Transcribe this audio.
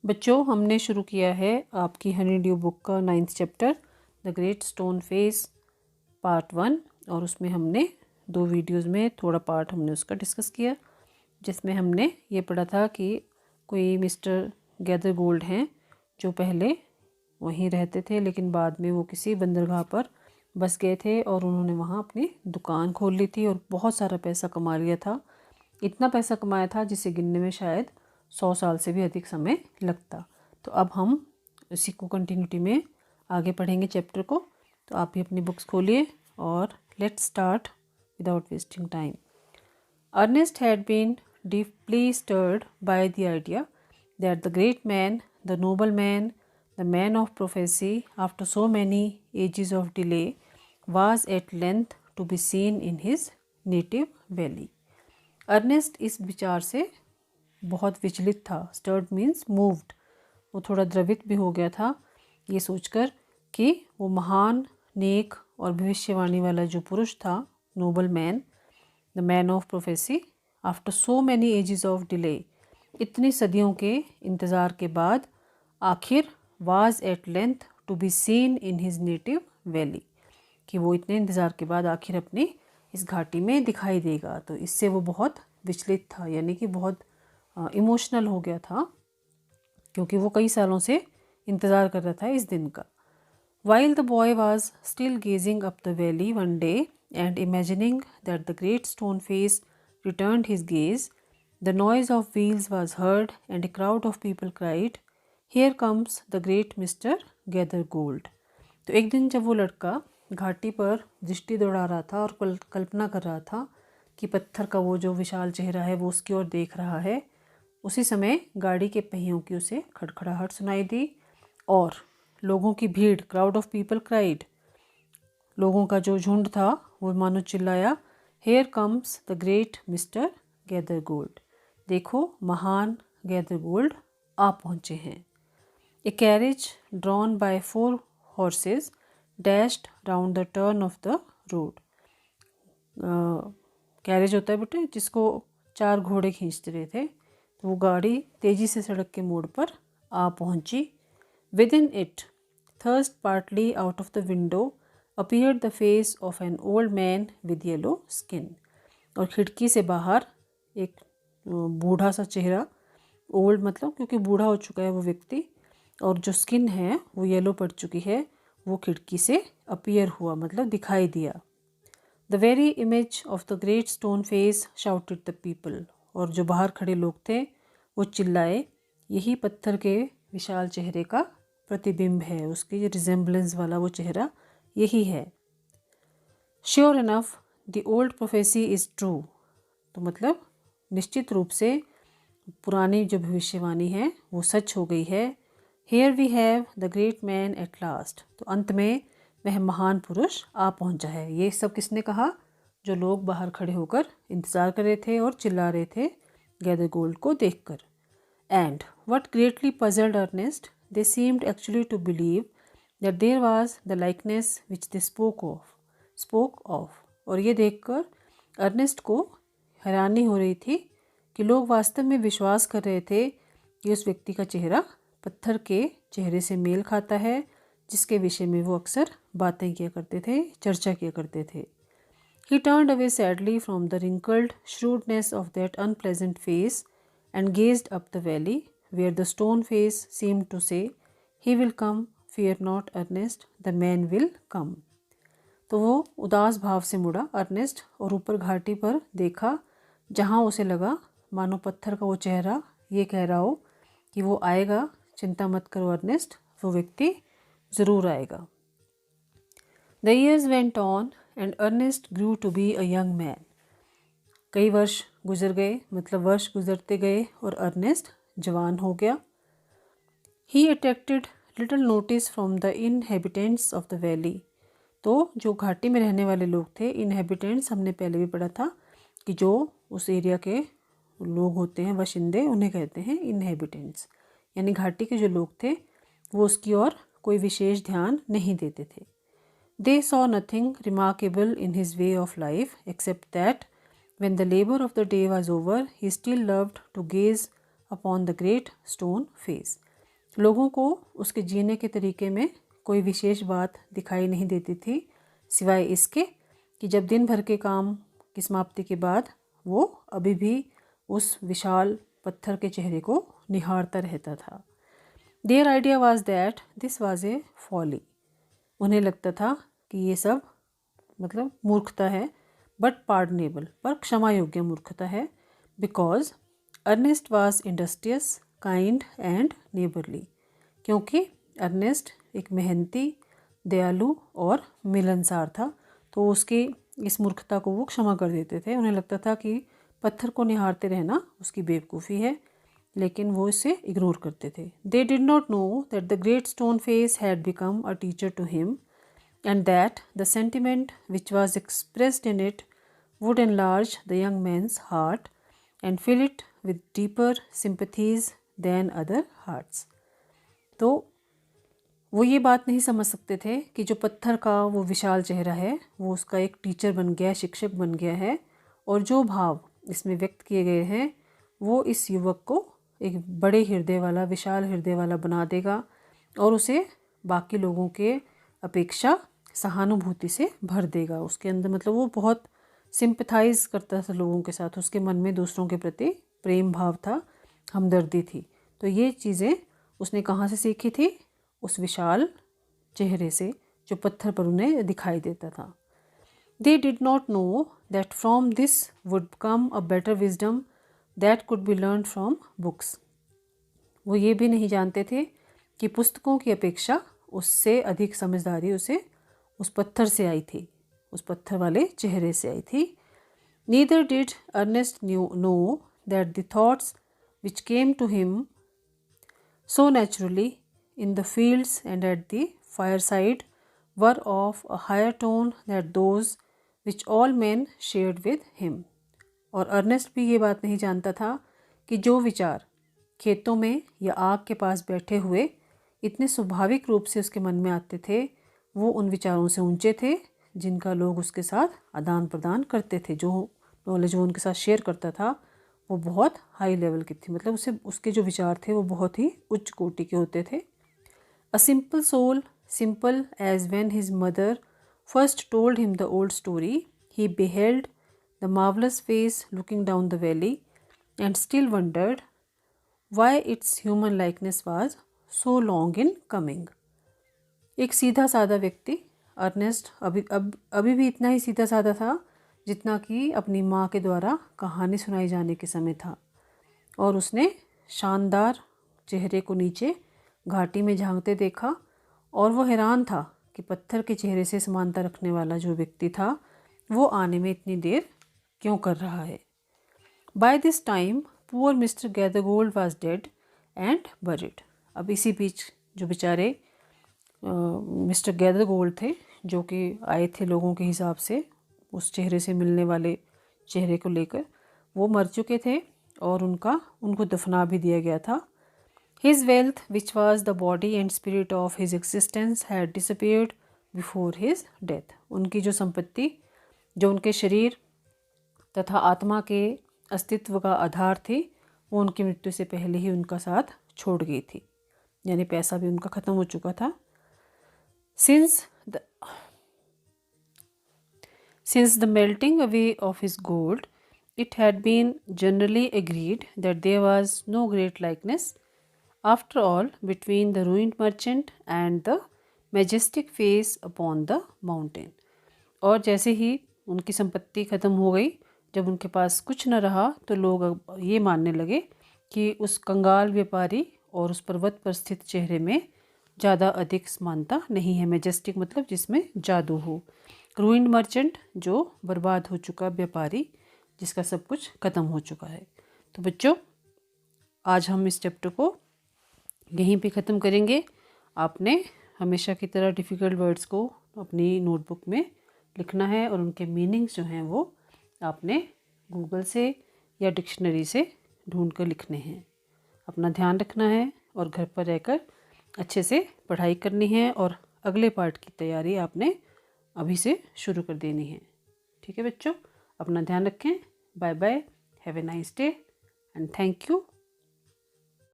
बच्चों, हमने शुरू किया है आपकी हनी ड्यू बुक का 9th chapter the great stone face part 1। और उसमें हमने 2 वीडियोस में थोड़ा पार्ट हमने उसका डिस्कस किया, जिसमें हमने ये पढ़ा था कि कोई मिस्टर गैदर गोल्ड हैं जो पहले वहीं रहते थे, लेकिन बाद में वो किसी बंदरगाह पर बस गए थे और उन्होंने वहाँ अपनी दुकान खोल ली थी और बहुत सारा पैसा कमा लिया था। इतना पैसा कमाया था जिसे गिनने में शायद 100 साल से भी अधिक समय लगता। तो अब हम इसी को कंटिन्यूटी में आगे पढ़ेंगे चैप्टर को। तो आप भी अपनी बुक्स खोलिए और let's start without wasting time. Ernest had been deeply stirred by the idea that the great man, the noble man, the man of prophecy, after so many ages of delay, was at length to be seen in his native valley. Ernest इस विचार से बहुत विचलित था। Stirred means moved, वो थोड़ा द्रवित भी हो गया था ये सोचकर कि वो महान, नेक और भविष्यवाणी वाला जो पुरुष था, noble man, the man of prophecy, after so many ages of delay, इतनी सदियों के इंतज़ार के बाद आखिर was at length to be seen in his native valley, कि वो इतने इंतज़ार के बाद आखिर अपनी इस घाटी में दिखाई देगा। तो इससे वो बहुत विचलित था, यानी कि बहुत इमोशनल हो गया था, क्योंकि वो कई सालों से इंतज़ार कर रहा था इस दिन का। While the boy was still gazing up the valley one day and imagining that the great stone face returned his gaze, the noise of wheels was heard and a crowd of people cried, "Here comes the great Mr. Gather Gold." तो एक दिन जब वो लड़का घाटी पर दृष्टि दौड़ा रहा था और कल्पना कर रहा था कि पत्थर का वो जो विशाल चेहरा है वो उसकी ओर देख रहा है, उसी समय गाड़ी के पहियों की उसे खड़खड़ाहट सुनाई दी और लोगों की भीड़, क्राउड ऑफ पीपल क्राइड, लोगों का जो झुंड था वो मानो चिल्लाया, here comes the great mister Gather Gold, देखो महान गैदर गोल्ड आ पहुँचे हैं। A carriage drawn by 4 horses dashed round the turn of the road. Carriage होता है बेटे जिसको 4 घोड़े खींचते रहे थे, तो वो गाड़ी तेज़ी से सड़क के मोड़ पर आ पहुंची। Within it, thrust partly out of the window, appeared the face of an old man with yellow skin. और खिड़की से बाहर एक बूढ़ा सा चेहरा, ओल्ड मतलब क्योंकि बूढ़ा हो चुका है वो व्यक्ति, और जो स्किन है वो येलो पड़ चुकी है, वो खिड़की से अपीयर हुआ मतलब दिखाई दिया। The very image of the great stone face shouted the people, और जो बाहर खड़े लोग थे वो चिल्लाए, यही पत्थर के विशाल चेहरे का प्रतिबिंब है, उसकी रिजेम्बलेंस वाला वो चेहरा यही है। Sure enough the old prophecy is true, तो मतलब निश्चित रूप से पुरानी जो भविष्यवाणी है वो सच हो गई है। Here we have the great man at last, तो अंत में वह महान पुरुष आ पहुंचा है। ये सब किसने कहा? जो लोग बाहर खड़े होकर इंतज़ार कर रहे थे और चिल्ला रहे थे गैदर गोल्ड को देखकर। And what greatly puzzled Ernest, they seemed actually to believe that there was the likeness which they spoke of. और ये देखकर अर्नेस्ट को हैरानी हो रही थी कि लोग वास्तव में विश्वास कर रहे थे कि उस व्यक्ति का चेहरा पत्थर के चेहरे से मेल खाता है, जिसके विषय में वो अक्सर बातें किया करते थे, चर्चा किया करते थे। He turned away sadly from the wrinkled shrewdness of that unpleasant face and gazed up the valley, where the stone face seemed to say, "He will come, fear not, Ernest, the man will come." तो वो उदास भाव से मुड़ा Ernest और ऊपर घाटी पर देखा, जहाँ उसे लगा मानो पत्थर का वो चेहरा ये कह रहा हो कि वो आएगा, चिंता मत करो अर्नेस्ट, वो व्यक्ति ज़रूर आएगा। The years went on and Ernest grew to be a young man. कई वर्ष गुजर गए, मतलब वर्ष गुजरते गए और अर्नेस्ट जवान हो गया। He attracted little notice from the inhabitants of the valley. तो जो घाटी में रहने वाले लोग थे, inhabitants हमने पहले भी पढ़ा था कि जो उस एरिया के लोग होते हैं, बाशिंदे, उन्हें कहते हैं inhabitants, यानी घाटी के जो लोग थे वो उसकी ओर कोई विशेष ध्यान नहीं देते थे। They saw nothing remarkable in his way of life except that when the labor of the day was over, he still loved to gaze upon the great stone face. लोगों को उसके जीने के तरीके में कोई विशेष बात दिखाई नहीं देती थी, सिवाय इसके कि जब दिन भर के काम की समाप्ति के बाद वो अभी भी उस विशाल पत्थर के चेहरे को निहारता रहता था। Their idea was that this was a folly. उन्हें लगता था कि ये सब मतलब मूर्खता है, बट पार्डनेबल, पर क्षमा योग्य मूर्खता है, because Ernest was industrious, kind and neighbourly. क्योंकि अर्नेस्ट एक मेहनती, दयालु और मिलनसार था, तो उसकी इस मूर्खता को वो क्षमा कर देते थे। उन्हें लगता था कि पत्थर को निहारते रहना उसकी बेवकूफ़ी है, लेकिन वो इसे इग्नोर करते थे। They did not know that the great stone face had become a teacher to him, and that the sentiment which was expressed in it would enlarge the young man's heart and fill it with deeper sympathies than other hearts. तो वो ये बात नहीं समझ सकते थे कि जो पत्थर का वो विशाल चेहरा है वो उसका एक टीचर बन गया, शिक्षक बन गया है, और जो भाव इसमें व्यक्त किए गए हैं वो इस युवक को एक बड़े हृदय वाला, विशाल हृदय वाला बना देगा और उसे बाकी लोगों के अपेक्षा सहानुभूति से भर देगा। उसके अंदर मतलब वो बहुत सिंपथाइज करता था लोगों के साथ, उसके मन में दूसरों के प्रति प्रेम भाव था, हमदर्दी थी। तो ये चीज़ें उसने कहाँ से सीखी थी? उस विशाल चेहरे से जो पत्थर पर उन्हें दिखाई देता था। दे did not know that from this would come a better wisdom that could be learn from books. वो ये भी नहीं जानते थे कि पुस्तकों की अपेक्षा उससे अधिक समझदारी उसे उस पत्थर से आई थी, उस पत्थर वाले चेहरे से आई थी। Neither did Ernest know that the thoughts which came to him so naturally in the fields and at the fireside were of a higher tone than those which all men shared with him. और Ernest भी ये बात नहीं जानता था कि जो विचार खेतों में या आग के पास बैठे हुए इतने स्वाभाविक रूप से उसके मन में आते थे, वो उन विचारों से ऊंचे थे जिनका लोग उसके साथ आदान प्रदान करते थे। जो नॉलेज वो उनके साथ शेयर करता था वो बहुत हाई लेवल की थी, मतलब उसके जो विचार थे वो बहुत ही उच्च कोटि के होते थे। A simple soul, simple as when his mother first told him the old story, he beheld the marvelous face looking down the valley and still wondered why its human likeness was so long in coming. एक सीधा साधा व्यक्ति Ernest अभी भी इतना ही सीधा साधा था जितना कि अपनी माँ के द्वारा कहानी सुनाई जाने के समय था, और उसने शानदार चेहरे को नीचे घाटी में झांकते देखा और वो हैरान था कि पत्थर के चेहरे से समानता रखने वाला जो व्यक्ति था वो आने में इतनी देर क्यों कर रहा है। By this time poor mister Gathergold was dead and buried. अब इसी बीच जो बेचारे मिस्टर गैदरगोल्ड थे, जो कि आए थे लोगों के हिसाब से उस चेहरे से मिलने वाले चेहरे को लेकर, वो मर चुके थे और उनको दफना भी दिया गया था। His wealth, which was the body and spirit of his existence, had disappeared before his death. उनकी जो संपत्ति, जो उनके शरीर तथा आत्मा के अस्तित्व का आधार थी, वो उनकी मृत्यु से पहले ही उनका साथ छोड़ गई थी, यानी पैसा भी उनका ख़त्म हो चुका था। Since the melting away of his gold, it had been generally agreed that there was no great likeness after all between the ruined merchant and the majestic face upon the mountain. और जैसे ही उनकी संपत्ति ख़त्म हो गई, जब उनके पास कुछ न रहा, तो लोग अब ये मानने लगे कि उस कंगाल व्यापारी और उस पर्वत पर स्थित चेहरे में ज़्यादा अधिक समानता नहीं है। मेजेस्टिक मतलब जिसमें जादू हो, रूइंड मर्चेंट जो बर्बाद हो चुका व्यापारी जिसका सब कुछ ख़त्म हो चुका है। तो बच्चों, आज हम इस चैप्टर को यहीं पे ख़त्म करेंगे। आपने हमेशा की तरह डिफ़िकल्ट वर्ड्स को अपनी नोटबुक में लिखना है और उनके मीनिंग्स जो हैं वो आपने गूगल से या डिक्शनरी से ढूंढ कर लिखने हैं। अपना ध्यान रखना है और घर पर रहकर अच्छे से पढ़ाई करनी है, और अगले पार्ट की तैयारी आपने अभी से शुरू कर देनी है। ठीक है बच्चों, अपना ध्यान रखें। Bye bye, have a nice day and thank you